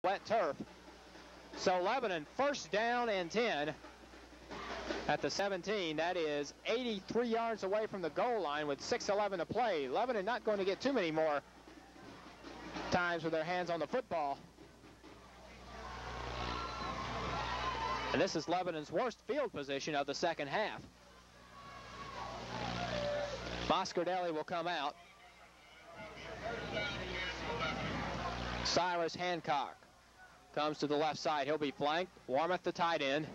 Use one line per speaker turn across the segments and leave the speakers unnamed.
wet turf. So Lebanon first down and 10 at the 17. That is 83 yards away from the goal line with 6:11 to play. Lebanon not going to get too many more times with their hands on the football. And this is Lebanon's worst field position of the second half. Moscardelli will come out. Cyrus Hancock comes to the left side. He'll be flanked. Warmoth the tight end.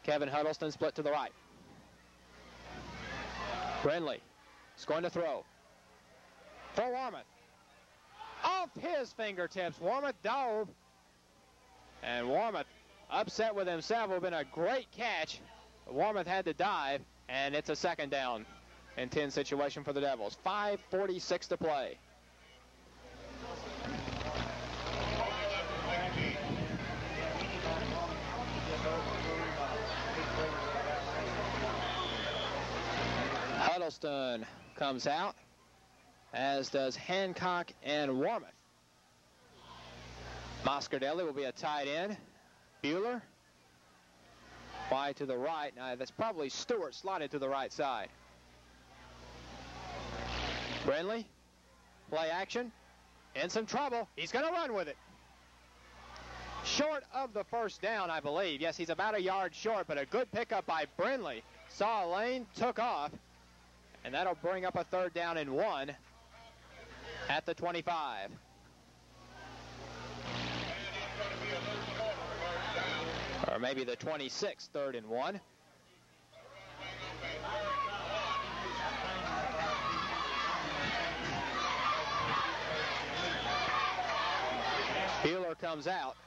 Kevin Huddleston split to the right. Brindley is going to throw. For Warmoth. Off his fingertips. Warmoth dove. And Warmoth upset with himself. It would have been a great catch. Warmoth had to dive, and it's a second down and 10 situation for the Devils. 5:46 to play. Huddleston comes out, as does Hancock and Warmoth. Moscardelli will be a tight end. Bueller wide to the right. Now that's probably Stewart slotted to the right side. Brindley, play action, in some trouble. He's going to run with it. Short of the first down, I believe. Yes, he's about a yard short, but a good pickup by Brindley. Saw a lane, took off, and that'll bring up a third down and 1 at the 25. Or maybe the 26, 3rd and 1. Bueller comes out.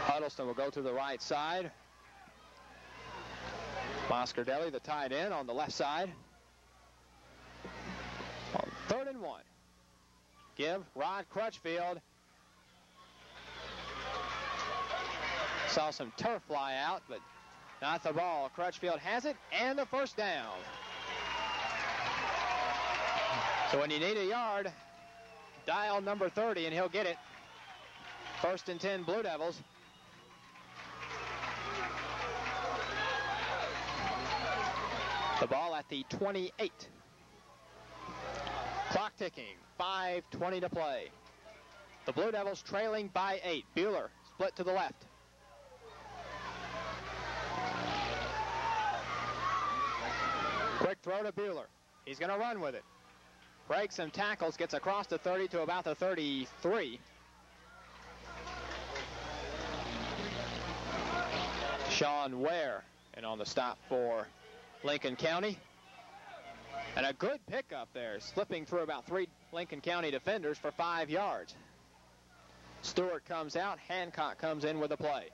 Huddleston will go to the right side. Moscardelli, the tight end, on the left side. On 3rd and 1. Give Rod Crutchfield. Saw some turf fly out, but not the ball. Crutchfield has it, and the first down. So when you need a yard, dial number 30, and he'll get it. 1st and 10 Blue Devils. The ball at the 28. Clock ticking. 5:20 to play. The Blue Devils trailing by 8. Bueller split to the left. Quick throw to Bueller. He's going to run with it. Breaks some tackles, gets across the 30 to about the 33. Sean Ware, and on the stop for Lincoln County. And a good pickup there, slipping through about 3 Lincoln County defenders for 5 yards. Stewart comes out. Hancock comes in with a play.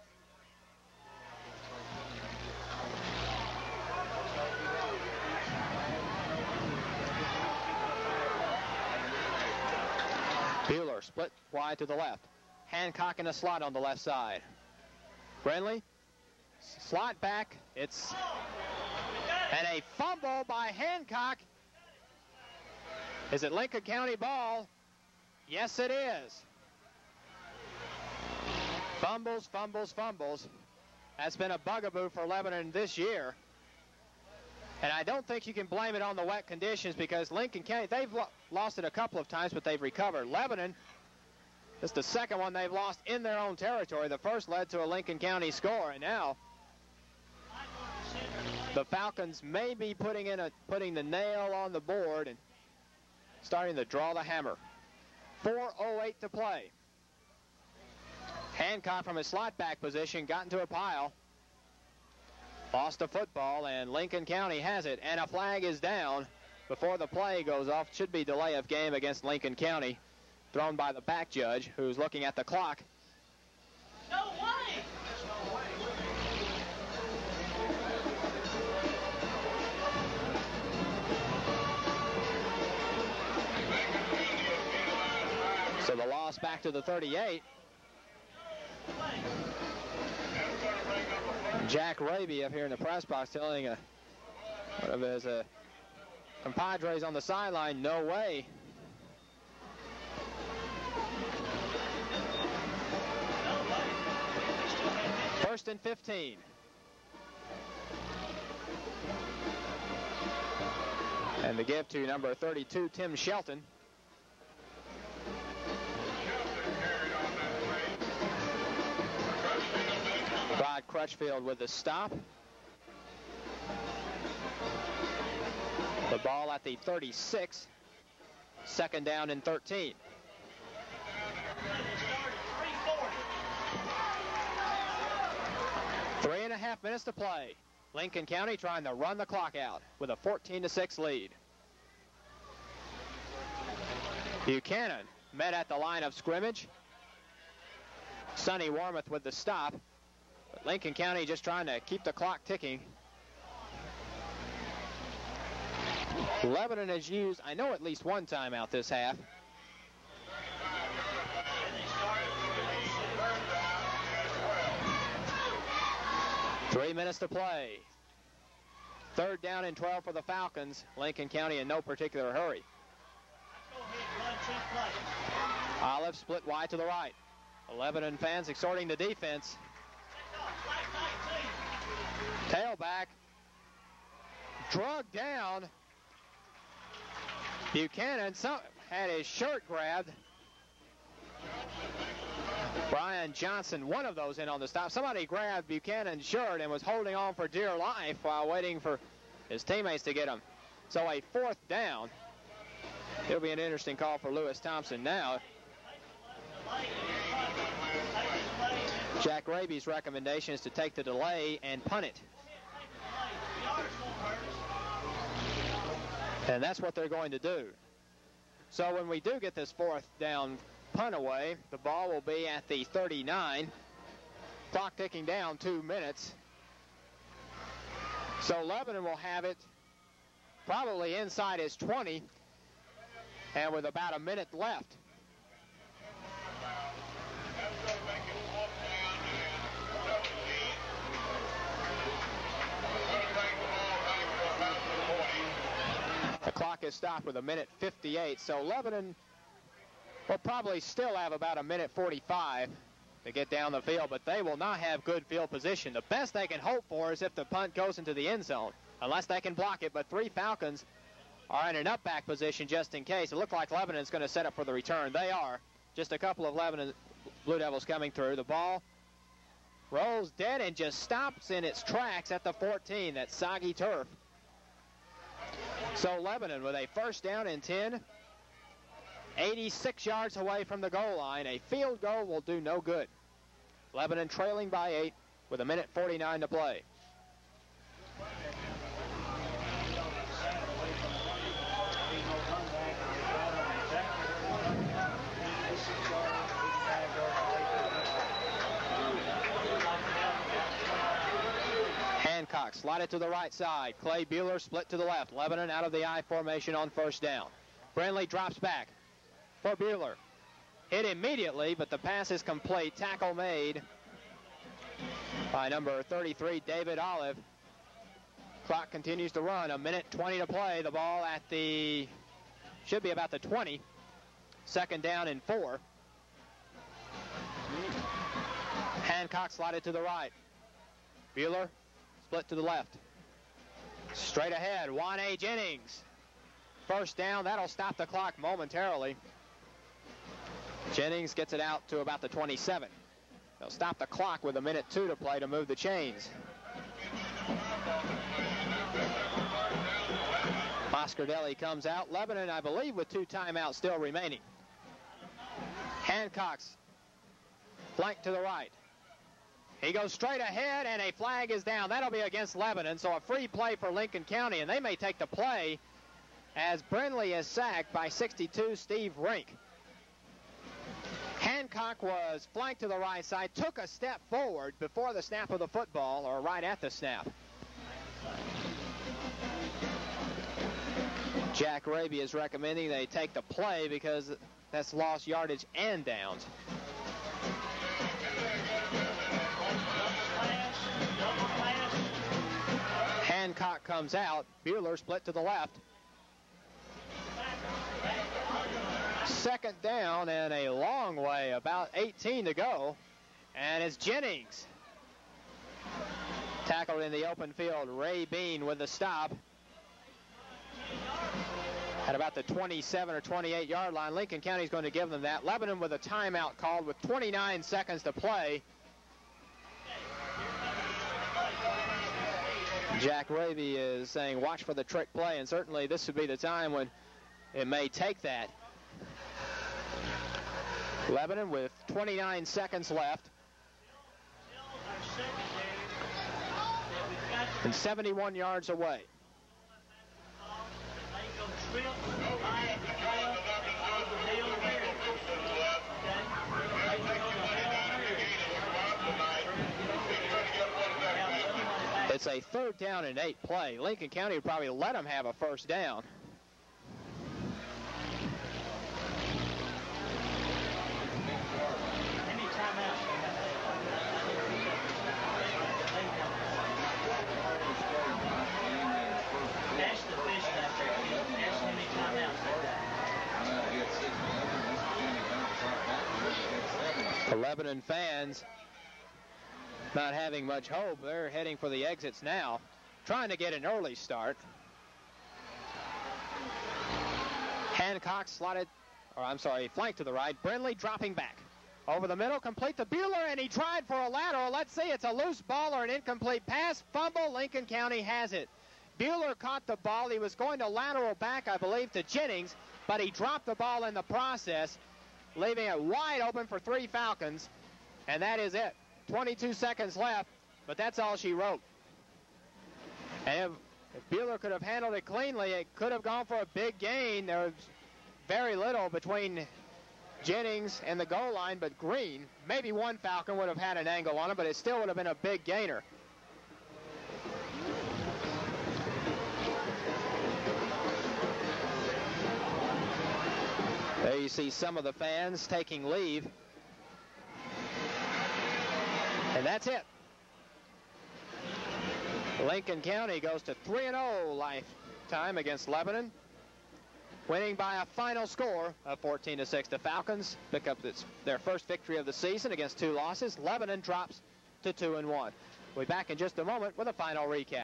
Bueller split wide to the left. Hancock in a slot on the left side. Brindley, slot back. It's and a fumble by Hancock. Is it Lincoln County ball? Yes, it is. Fumbles, fumbles, fumbles. That's been a bugaboo for Lebanon this year. And I don't think you can blame it on the wet conditions, because Lincoln County, they've lost it a couple of times, but they've recovered. Lebanon, this is the second one they've lost in their own territory. The first led to a Lincoln County score, and now the Falcons may be putting the nail on the board and starting to draw the hammer. 4:08 to play. Hancock from his slot back position got into a pile. Lost the football, and Lincoln County has it, and a flag is down before the play goes off. Should be delay of game against Lincoln County, thrown by the back judge, who's looking at the clock.
No way!
So the loss back to the 38. Jack Raby up here in the press box telling one of his Compadres on the sideline, no way. First and 15. And the give to number 32, Tim Shelton. Rod Crutchfield with the stop. The ball at the 36. Second down and 13. Three and a half minutes to play. Lincoln County trying to run the clock out with a 14-6 lead. Buchanan met at the line of scrimmage. Sonny Warmoth with the stop. But Lincoln County just trying to keep the clock ticking. Lebanon has used, I know, at least one timeout this half. Three minutes to play. Third down and 12 for the Falcons. Lincoln County in no particular hurry. Olive split wide to the right. The Lebanon fans exhorting the defense. Tailback. Drugged down. Buchanan had his shirt grabbed. Brian Johnson, one of those in on the stop. Somebody grabbed Buchanan's shirt and was holding on for dear life while waiting for his teammates to get him. So a fourth down. It'll be an interesting call for Lewis Thompson now. Jack Raby's recommendation is to take the delay and punt it. And that's what they're going to do. So when we do get this fourth down punt away, the ball will be at the 39. Clock ticking down 2 minutes. So Lebanon will have it probably inside his 20 and with about a minute left. The clock is stopped with a minute 58, so Lebanon will probably still have about a minute 45 to get down the field, but they will not have good field position. The best they can hope for is if the punt goes into the end zone, unless they can block it, but three Falcons are in an up back position just in case. It looked like Lebanon's going to set up for the return. They are. Just a couple of Lebanon Blue Devils coming through. The ball rolls dead and just stops in its tracks at the 14, that soggy turf. So Lebanon with a first down and 10, 86 yards away from the goal line. A field goal will do no good. Lebanon trailing by 8 with a minute 49 to play. Hancock slided to the right side. Clay Bueller split to the left. Lebanon out of the I formation on first down. Brindley drops back for Bueller. Hit immediately, but the pass is complete. Tackle made by number 33, David Olive. Clock continues to run. A minute 20 to play. The ball at the, should be about the 20. Second down and 4. Hancock slided to the right. Bueller split to the left. Straight ahead, Juan-A. Jennings. First down, that'll stop the clock momentarily. Jennings gets it out to about the 27. They'll stop the clock with a minute 2 to play to move the chains. Oscar Deli comes out. Lebanon, I believe, with 2 timeouts still remaining. Hancock's flank to the right. He goes straight ahead, and a flag is down. That'll be against Lebanon, so a free play for Lincoln County, and they may take the play as Brindley is sacked by 62, Steve Rink. Hancock was flanked to the right side, took a step forward before the snap of the football, or right at the snap. Jack Raby is recommending they take the play because that's lost yardage and downs. Hancock comes out. Bueller split to the left. Second down and a long way, about 18 to go. And it's Jennings. Tackled in the open field. Ray Bean with the stop. At about the 27 or 28 yard line. Lincoln County is going to give them that. Lebanon with a timeout called with 29 seconds to play. Jack Ravy is saying watch for the trick play, and certainly this would be the time when it may take that. Lebanon with 29 seconds left. And 71 yards away. It's a 3rd down and 8 play. Lincoln County would probably let them have a first down. The Lebanon fans not having much hope. They're heading for the exits now, trying to get an early start. Hancock flanked to the right. Brindley dropping back. Over the middle, complete to Bueller, and he tried for a lateral. Let's see, it's a loose ball or an incomplete pass. Fumble, Lincoln County has it. Bueller caught the ball. He was going to lateral back, I believe, to Jennings, but he dropped the ball in the process, leaving it wide open for 3 Falcons, and that is it. 22 seconds left, but that's all she wrote. And if Bueller could have handled it cleanly, it could have gone for a big gain. There was very little between Jennings and the goal line, but Green, maybe one Falcon would have had an angle on it, but it still would have been a big gainer. There you see some of the fans taking leave. And that's it. Lincoln County goes to 3-0 lifetime against Lebanon, winning by a final score of 14-6. The Falcons pick up their first victory of the season against 2 losses. Lebanon drops to 2-1. We'll be back in just a moment with a final recap.